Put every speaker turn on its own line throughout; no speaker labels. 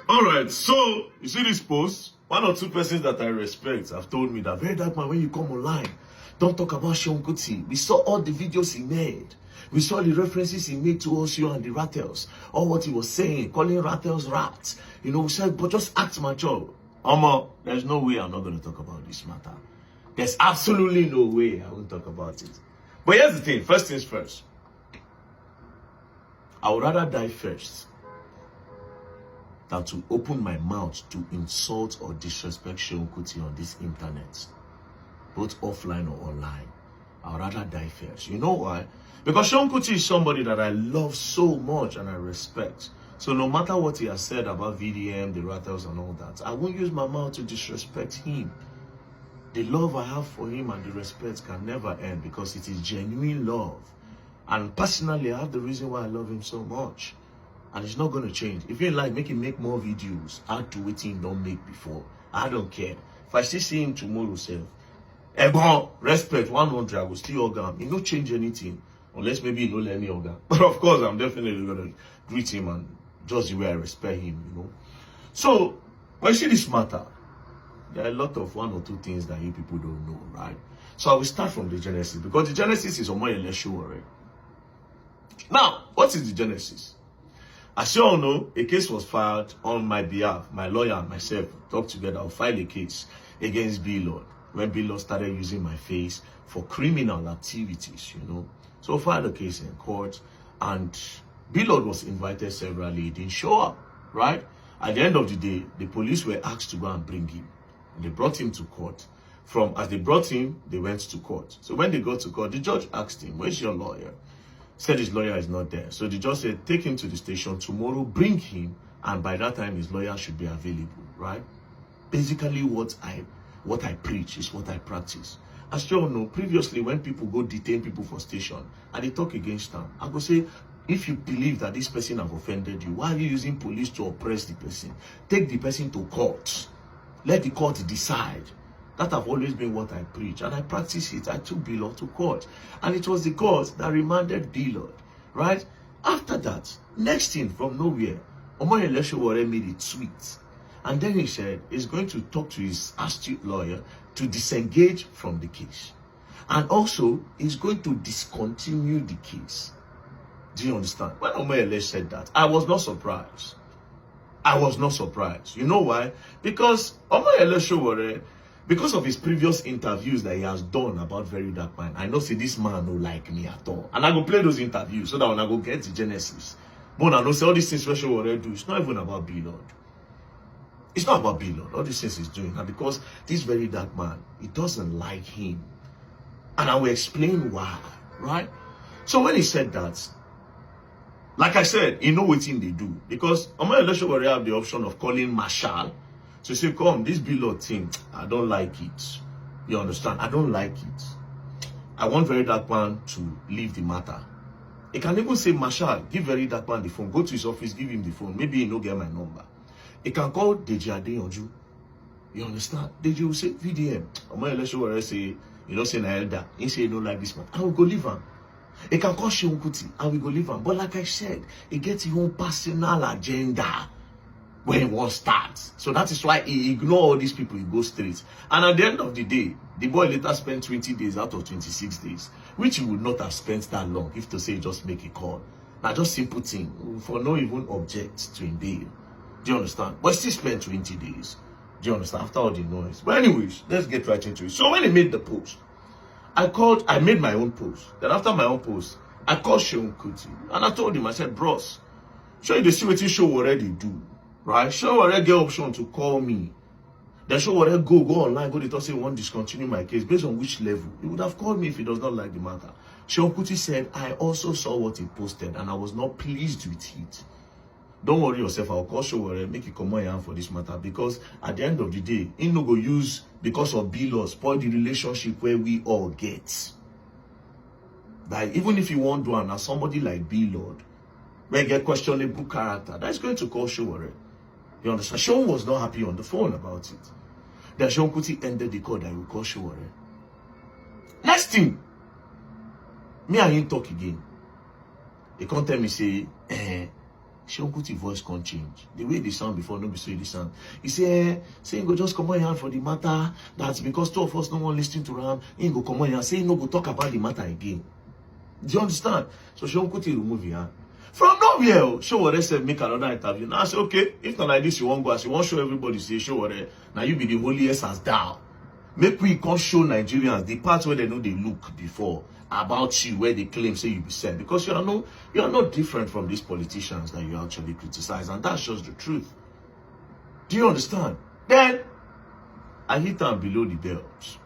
Alright, so you see this post? One or two persons that I respect have told me that very dark man, when you come online, don't talk about Seun Kuti. We saw all the videos he made. We saw the references he made to Osio and the Rattles. All what he was saying, calling Rattles rats. You know, we said, but just act mature. There's no way I'm not going to talk about this matter. There's absolutely no way I won't talk about it. But here's the thing, first things first. I would rather die first than to open my mouth to insult or disrespect Seun Kuti on this internet, both offline or online. I'd rather die first. You know why? Because Seun Kuti is somebody that I love so much and I respect. So no matter what he has said about VDM, the Rattles and all that, I won't use my mouth to disrespect him. The love I have for him and the respect can never end because it is genuine love. And personally, I have the reason why I love him so much. And it's not going to change. If you like, make him make more videos. Add to what he don't make before. I don't care. If I still see him tomorrow, respect 100, I will still organ. He don't change anything. Unless maybe he don't let me organ. But of course, I'm definitely going to greet him and just the way I respect him, you know. So, when you see this matter, there are a lot of one or two things that you people don't know, right? So I will start from the genesis. Because the genesis is Omoyele Sowore. Now, what is the genesis? As you all know, a case was filed on my behalf. My lawyer and myself talked together to file a case against B-Lord when B-Lord started using my face for criminal activities, you know. So I filed a case in court and B-Lord was invited severally. He didn't show up, right? At the end of the day, the police were asked to go and bring him. And they brought him to court. As they brought him, they went to court. So when they got to court, the judge asked him, "Where's your lawyer?" Said his lawyer is not there. So the judge said, "Take him to the station tomorrow, bring him, and by that time his lawyer should be available," right? Basically what I preach is what I practice. As you all know, previously when people go detain people for station and they talk against them, I go say, if you believe that this person have offended you, why are you using police to oppress the person? Take the person to court. Let the court decide. That have always been what I preach, and I practice it. I took B-Lord to court, and it was the court that remanded B-Lord, right? After that, next thing from nowhere, Omoyele Sowore made a tweet, and then he said he's going to talk to his astute lawyer to disengage from the case, and also he's going to discontinue the case. Do you understand? When Omoyele said that, I was not surprised. I was not surprised. You know why? Because Omoyele Sowore, because of his previous interviews that he has done about Very Dark Man, I know see this man don't like me at all. And I go play those interviews so that when I go get the genesis. But I know say all these things Sowore do, it's not even about B-Lord. It's not about B-Lord. All these things he's doing. And because this Very Dark Man, he doesn't like him. And I will explain why, right? So when he said that, like I said, he know what thing they do. Because Omoyele Sowore have the option of calling Marshal. So say, come, this B-Lord thing, I don't like it. You understand? I don't like it. I want Very Dark Man to leave the matter. He can even say, Marshal, give Very Dark Man the phone. Go to his office, give him the phone. Maybe he no get my number. He can call Deji Adeyanju. You understand? Deji will say, VDM. Omoyele Sowore say, you know, say na elder. He say, you don't like this man. I will go leave him. He can call Seun Kuti. I will go leave him. But like I said, he gets his own personal agenda when he wants start. So that is why he ignore all these people, he goes straight. And at the end of the day, the boy later spent 20 days out of 26 days, which he would not have spent that long if to say just make a call. Now just simple thing, for no even object to him bail. Do you understand? But he still spent 20 days. Do you understand? After all the noise. But anyways, let's get right into it. So when he made the post, I made my own post. Then after my own post, I called Seun Kuti. And I told him, I said, bros, show you the see what you show already do. Right? Sowore get option to call me. Then Sowore go online, go to talk say he won't discontinue my case. Based on which level? He would have called me if he does not like the matter. Seun Kuti said, I also saw what he posted and I was not pleased with it. Don't worry yourself, I'll call Sowore, make it come on for this matter. Because at the end of the day, he no go use, because of B-Lord, spoil the relationship where we all get. Like, even if you want to, and as somebody like B-Lord, where get questionable character, that's going to call Sowore. You understand? Seun was not happy on the phone about it. Then Seun Kuti ended the call that he will call Sowore. Next thing, me and him talk again. He can't tell me, say, Seun Kuti voice can't change. The way they sound before, no be so they sound. He say, say, go just come on here for the matter. That's because two of us no one listening to him. He go come on here, say, no go talk about the matter again. Do you understand? So Seun Kuti remove his hand. From nowhere, Sowore said, make another interview. Now I say, okay, if not like this, you won't go. As you won't show everybody, say, Sowore, now you be the holiest as thou. Make we can't show Nigerians the parts where they know they look before about you, where they claim say you be said, because you are not different from these politicians that you actually criticize, and that's just the truth. Do you understand? Then I hit them below the belt.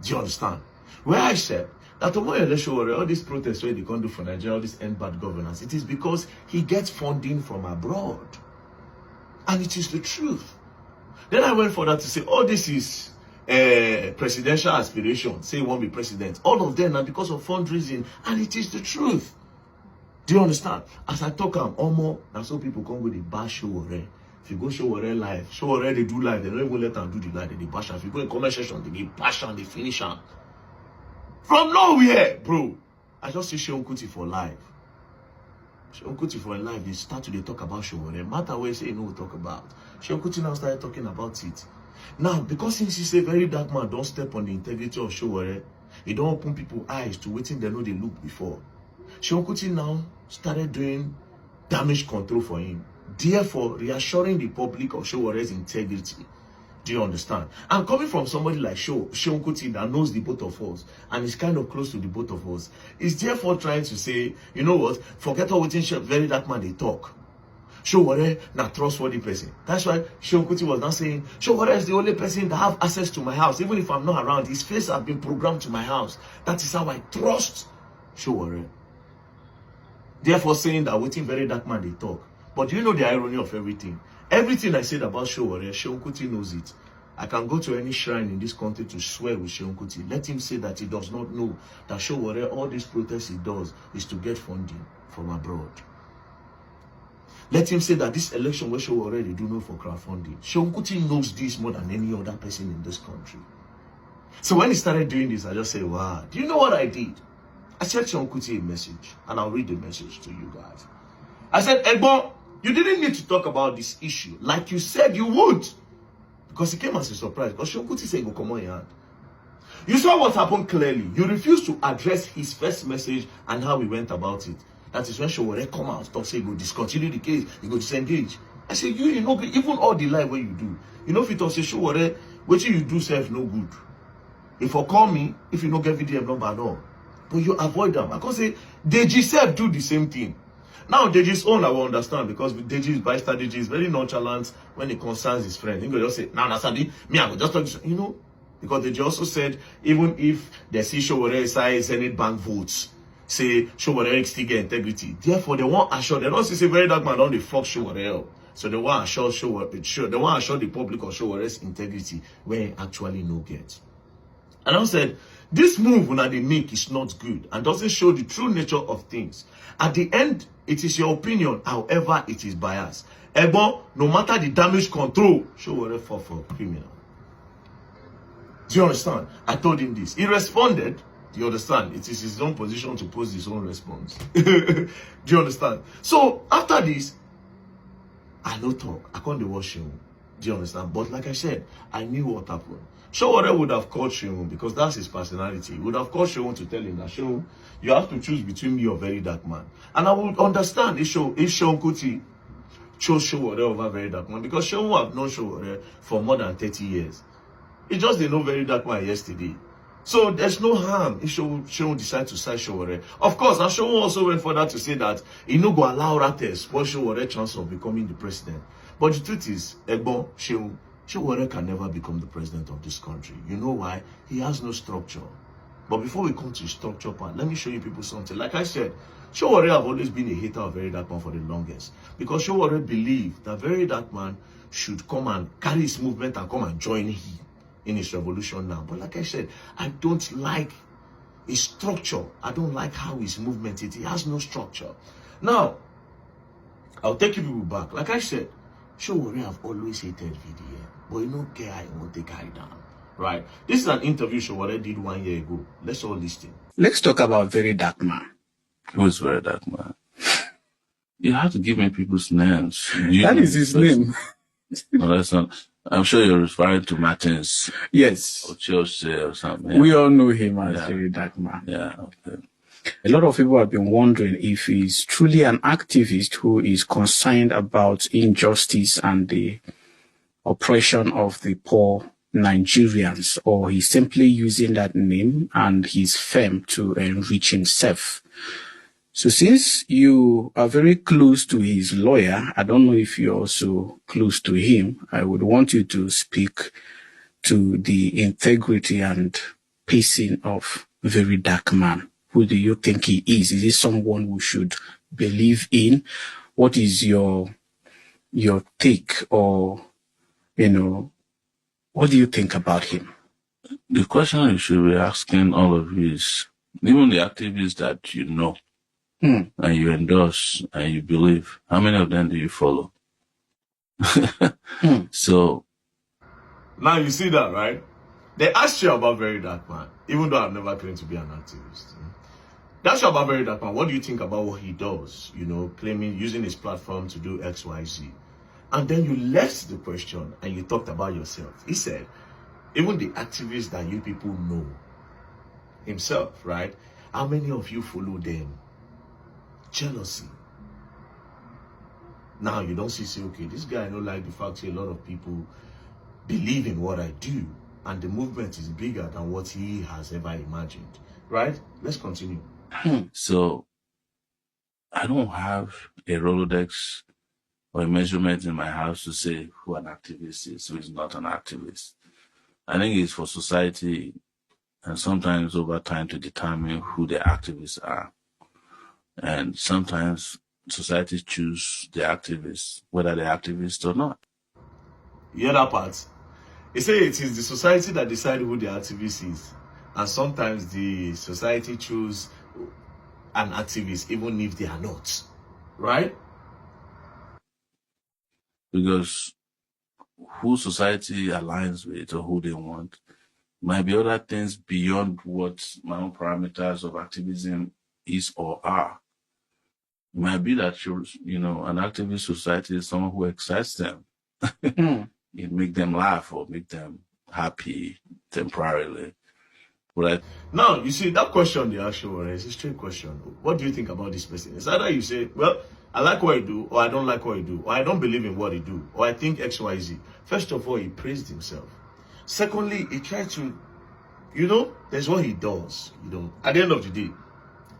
Do you understand? Where I said that Omoyele all these protests where they can't do for Nigeria, all this end bad governance, it is because he gets funding from abroad, and it is the truth. Then I went further to say, oh, this is presidential aspiration, say he won't be president. All of them are because of fundraising, and it is the truth. Do you understand? As I talk, that's how people come with the bash Sowore. If you go Sowore live, Sowore they do live, they don't even let them do the live, they bash. If you go in comment section, they bash and they finish them. From nowhere, bro. I just see Seun Kuti for live. Seun Kuti for live, they start to talk about Sowore. Matter where say you know we talk about. Seun Kuti now started talking about it. Now, because since he's a very dark man, don't step on the integrity of Sowore, he don't open people's eyes to waiting they know they look before. Seun Kuti now started doing damage control for him, therefore reassuring the public of Sowore's integrity. Do you understand? And coming from somebody like Seun Kuti that knows the both of us and is kind of close to the both of us, is therefore trying to say, you know what, forget all waiting very dark man they talk. Sowore na trustworthy person. That's why Seun Kuti was not saying, Sowore is the only person that have access to my house. Even if I'm not around, his face has been programmed to my house. That is how I trust Sowore. Therefore saying that waiting very dark man they talk. But do you know the irony of everything? Everything I said about Sowore, Seun Kuti knows it. I can go to any shrine in this country to swear with Seun Kuti. Let him say that he does not know that Sowore, all these protests he does is to get funding from abroad. Let him say that this election where Sowore they do know for crowdfunding. Seun Kuti knows this more than any other person in this country. So when he started doing this, I just say, wow, do you know what I did? I sent Seun Kuti a message, and I'll read the message to you guys. I said, Egbon, you didn't need to talk about this issue like you said you would. Because it came as a surprise. Because Seun Kuti said, go come on your hand. You saw what happened clearly. You refused to address his first message and how he went about it. That is when Sowore come out, talk, say, go discontinue the case, you go disengage. I say, you know, even all the lie what you do, you know, if it was say, Sowore, what you do self no good. If you call me, if you don't get VDM number at all, but you avoid them. I can say, Deji self do the same thing. Now, Deji's own, I will understand, because Deji is very nonchalant when it concerns his friend. He will just say, nah, Nasadi, me, I will just talk to you, know, because Deji also said, even if they see Sowore side Senate bank votes, say Sowore still get integrity. Therefore, they want assure. They don't say very dark man don't they fuck Sowore. So they want assure they want assure the public of Sowore's integrity where he actually no get. And I said, this move that they make is not good and doesn't show the true nature of things. At the end, it is your opinion, however, it is biased. Egbon, no matter the damage control, Sowore fall for criminal. Do you understand? I told him this. He responded. Do you understand? It is his own position to post his own response. Do you understand? So, after this, I no talk. I can't watch him. Do you understand? But like I said, I knew what happened. Sowore would have called Seun because that's his personality. He would have called Seun to tell him that, Seun, you have to choose between me or very dark man. And I would understand if Seun Kuti chose Sowore over very dark man, because Seun have known Sowore for more than 30 years. He just didn't know very dark man yesterday. So there's no harm if Seun decide to side Sowore. Of course, and Seun also went further to say that he no go allow Rates spoil Sowore chance of becoming the president. But the truth is, Egbon, Sowore can never become the president of this country. You know why? He has no structure. But before we come to the structure part, let me show you people something. Like I said, Sowore have always been a hater of Very Dark Man for the longest. Because Sowore believed that Very Dark Man should come and carry his movement and come and join him in his revolution now. But like I said, I don't like his structure. I don't like how his movement is. He has no structure. Now, I'll take you people back. Like I said, Sowore have always hated VDM. But you don't care how you want to guy down. Right? This is an interview Sowore did 1 year ago. Let's all listen.
Let's talk about Very Dark Man.
Who's Very Dark Man?
You have to give me people's names.
That is his name.
No, that's not. I'm sure you're referring to Martins.
Yes.
Or Chelsea or something. Yeah.
We all know him as Very Dark Man.
Yeah. Okay.
A lot of people have been wondering if he's truly an activist who is concerned about injustice and the oppression of the poor Nigerians, or he's simply using that name and his fame to enrich himself. So since you are very close to his lawyer, I don't know if you're also close to him, I would want you to speak to the integrity and pacing of Very Dark Man. Who do you think he is? Is he someone we should believe in? What is your take, or, what do you think about him?
The question you should be asking all of you is, even the activists that you know, and you endorse and you believe, how many of them do you follow? So
now you see that, right? They asked you about Very Dark Man, even though I've never claimed to be an activist. They asked you about Very Dark Man. What do you think about what he does? Claiming, using his platform to do X, Y, Z. And then you left the question and you talked about yourself. He said, even the activists that you people know, himself, right? How many of you follow them? Jealousy. Now you don't say, okay, this guy I don't like the fact that a lot of people believe in what I do, and the movement is bigger than what he has ever imagined. Right? Let's continue.
So I don't have a Rolodex or a measurement in my house to say who an activist is, who is not an activist. I think it's for society and sometimes over time to determine who the activists are. And sometimes society choose the activists, whether they're activists or not.
The other part, they say it is the society that decides who the activist is. And sometimes the society choose an activist even if they are not. Right?
Because who society aligns with or who they want might be other things beyond what my own parameters of activism is or are. It might be that an activist society is someone who excites them. It make them laugh or make them happy temporarily. But
now, you see, that question they ask you is a straight question. What do you think about this person? It's either you say, well, I like what he do, or I don't like what he do, or I don't believe in what he do, or I think X, Y, Z. First of all, he praised himself. Secondly, he tried to, there's what he does, At the end of the day,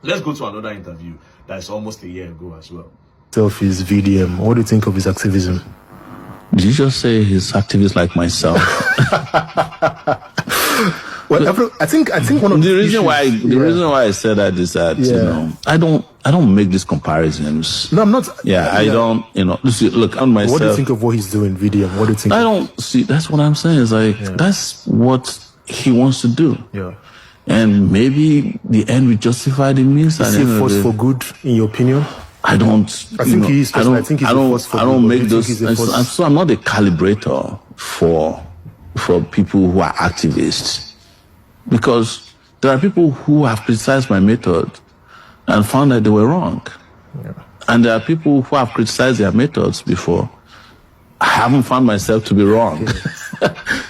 let's go to another interview that's almost a year ago as well.
His VDM. What do you think of his activism?
Did you just say he's activist like myself?
Well, I think one of
the reason why I said that is that I don't make these comparisons.
No, I'm not.
I don't. Look on myself.
What do you think of what he's doing, VDM? What do you think?
I don't see. That's what I'm saying. Is like that's what he wants to do.
Yeah.
And maybe the end will justify the means.
Is he a force for good, in your opinion?
I don't.
I think he is. I think he's a force for good.
I don't make those. So I'm not a calibrator for people who are activists. Because there are people who have criticized my method and found that they were wrong. Yeah. And there are people who have criticized their methods before. I haven't found myself to be wrong.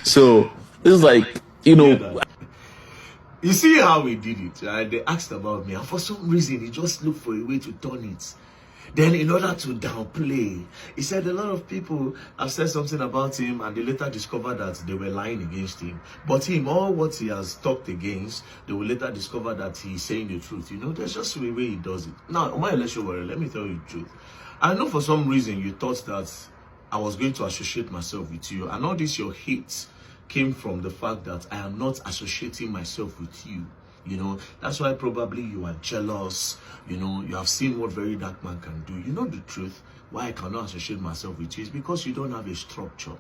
So it's like,
You see how we did it, right? They asked about me, and for some reason, he just looked for a way to turn it. Then in order to downplay, he said a lot of people have said something about him and they later discovered that they were lying against him. But him, all what he has talked against, they will later discover that he's saying the truth. There's just a way he does it. Now, let me tell you the truth. I know for some reason you thought that I was going to associate myself with you. And all this, your hate, came from the fact that I am not associating myself with you. That's why probably you are jealous. You have seen what Very Dark Man can do. The truth, why I cannot associate myself with you is because you don't have a structure.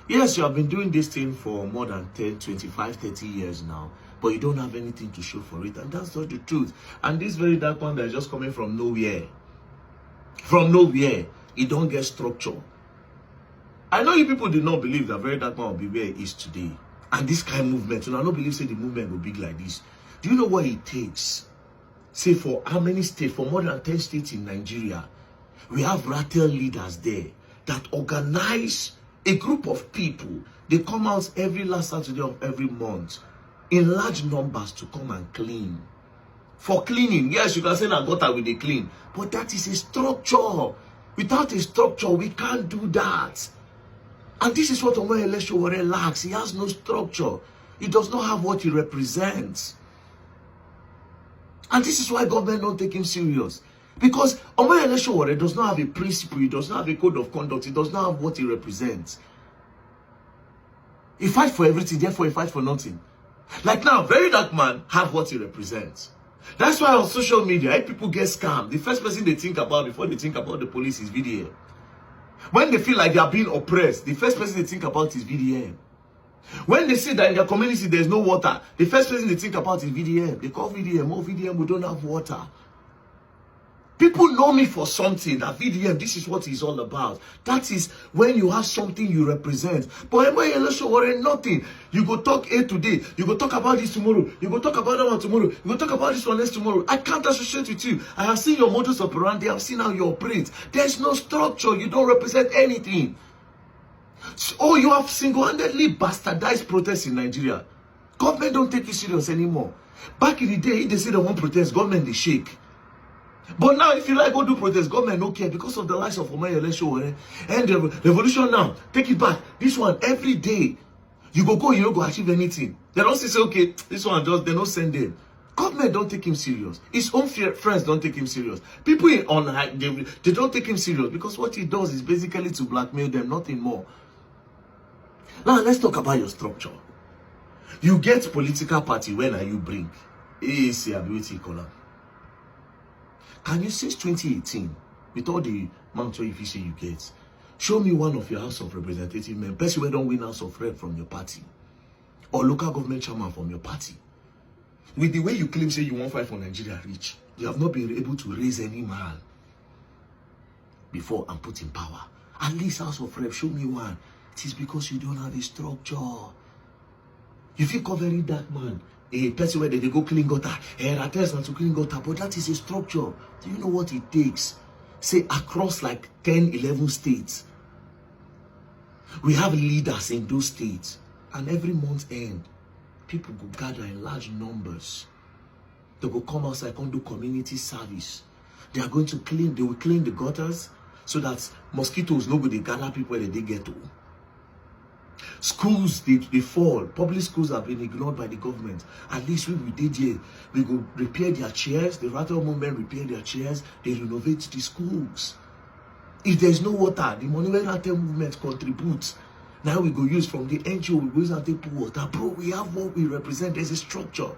Yes, you have been doing this thing for more than 10, 25, 30 years now, but you don't have anything to show for it. And that's not the truth. And this Very Dark Man that is just coming from nowhere, he don't get structure. I know you people did not believe that Very Dark Man will be where he is today. And this kind of movement, I don't believe the movement will be big like this. Do you know what it takes? Say for how many states? For more than 10 states in Nigeria, We have rattle leaders there that organize a group of people. They come out every last Saturday of every month in large numbers to come and clean. For cleaning, yes, you can say that gutter with the clean, but that is a structure. Without a structure, we can't do that. And this is what Omoyele Sowore lacks. He has no structure. He does not have what he represents. And this is why government don't take him serious. Because Omoyele Sowore does not have a principle. He does not have a code of conduct. He does not have what he represents. He fights for everything, therefore he fights for nothing. Like now, Very Dark Man have what he represents. That's why on social media, if people get scammed, the first person they think about before they think about the police is VDM. When they feel like they are being oppressed, the first person they think about is VDM. When they see that in their community there's no water, the first person they think about is VDM. They call VDM, oh VDM, we don't have water. People know me for something, that VDM, this is what it's all about. That is when you have something you represent. But Omoyele Sowore, nothing. You go talk A today, you go talk about this tomorrow, you go talk about that one tomorrow, you go talk about this one next tomorrow. I can't associate with you. I have seen your modus operandi, I've seen how you operate. There's no structure, you don't represent anything. So, you have single-handedly bastardized protests in Nigeria. Government don't take you serious anymore. Back in the day, if they say they want protest, government they shake. But now, if you like go do protest, government don't care because of the likes of Omoyele Sowore and the revolution now. Take it back. This one, every day, you go, you don't go achieve anything. They don't say, okay, this one just, they don't send them. Government don't take him serious. His own friends don't take him serious. People online, they don't take him serious because what he does is basically to blackmail them, nothing more. Now, let's talk about your structure. You get political party, when are you bring? AAC ability column. Can you, since 2018, with all the monetary efficiency you get, show me one of your House of Representative men, person who don't win House of Rep from your party, or local government chairman from your party? With the way you claim, say you want fight for Nigeria rich, you have not been able to raise any man before and put in power. At least House of Rep, show me one. It is because you don't have a structure. You feel Very Dark Man, a person where they go clean gutter, to clean gutter, but that is a structure. Do you know what it takes? Say across like 10, 11 states. We have leaders in those states, and every month end, people go gather in large numbers. They will come outside and do community service. They are going to clean, they will clean the gutters so that mosquitoes no go they gather people where they get to. Schools, they fall. Public schools have been ignored by the government. At least we did here. We go repair their chairs. The Rattle movement repair their chairs. They renovate the schools. If there's no water, the money when Rattle movement contributes. Now we go use from the NGO, we go use and take water. Bro, we have what we represent. There's a structure.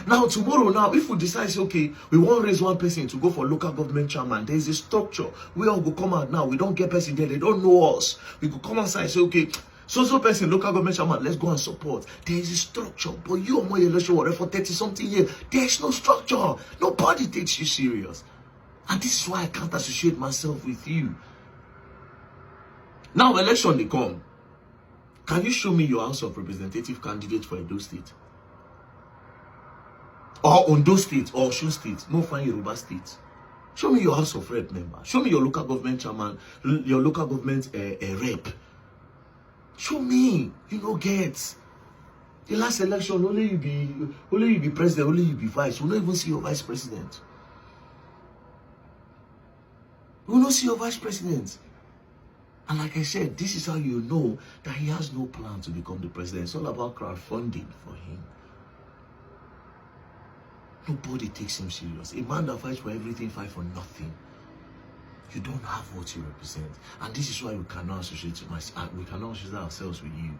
Now, tomorrow, now, if we decide, okay, we won't raise one person to go for local government chairman, there's a structure. We all go come out now. We don't get person there. They don't know us. We go come outside and say, okay, so person, local government chairman, let's go and support. There is a structure. But you, Omoyele Sowore, for 30-something years, there's no structure. Nobody takes you serious. And this is why I can't associate myself with you. Now, election they come. Can you show me your House of Representative candidate for Edo State? Or Ondo State, or Osun State, no fine Yoruba State. Show me your House of Rep member. Show me your local government chairman, your local government rep. Show me. You know, get. The last election, only you be president, only you be vice. We don't even see your vice president. We don't see your vice president. And like I said, this is how you know that he has no plan to become the president. It's all about crowdfunding for him. Nobody takes him serious. A man that fights for everything, fights for nothing. You don't have what you represent. And this is why we cannot associate ourselves with you.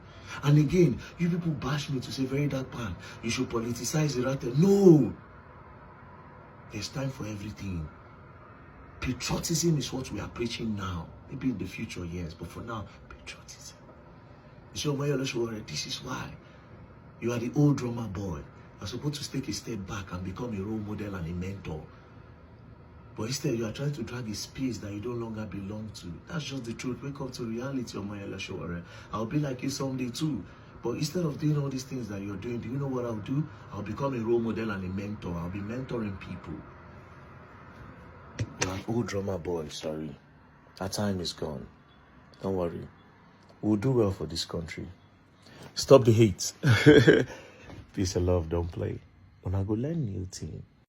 And again, you people bash me to say, Very Dark Man, you should politicize the Rattle. No! There's time for everything. Patriotism is what we are preaching now. Maybe in the future, yes. But for now, patriotism. So, Omoyele Sowore, this is why. You are the old drummer boy. You're supposed to take a step back and become a role model and a mentor. But instead, you are trying to drag a space that you no longer belong to. That's just the truth. Wake up to reality, Omoyele Sowore. I'll be like you someday too. But instead of doing all these things that you're doing, do you know what I'll do? I'll become a role model and a mentor. I'll be mentoring people. You're an old drummer boy, sorry. That time is gone. Don't worry. We'll do well for this country. Stop the hate. Peace and love, don't play. When I go learn new thing.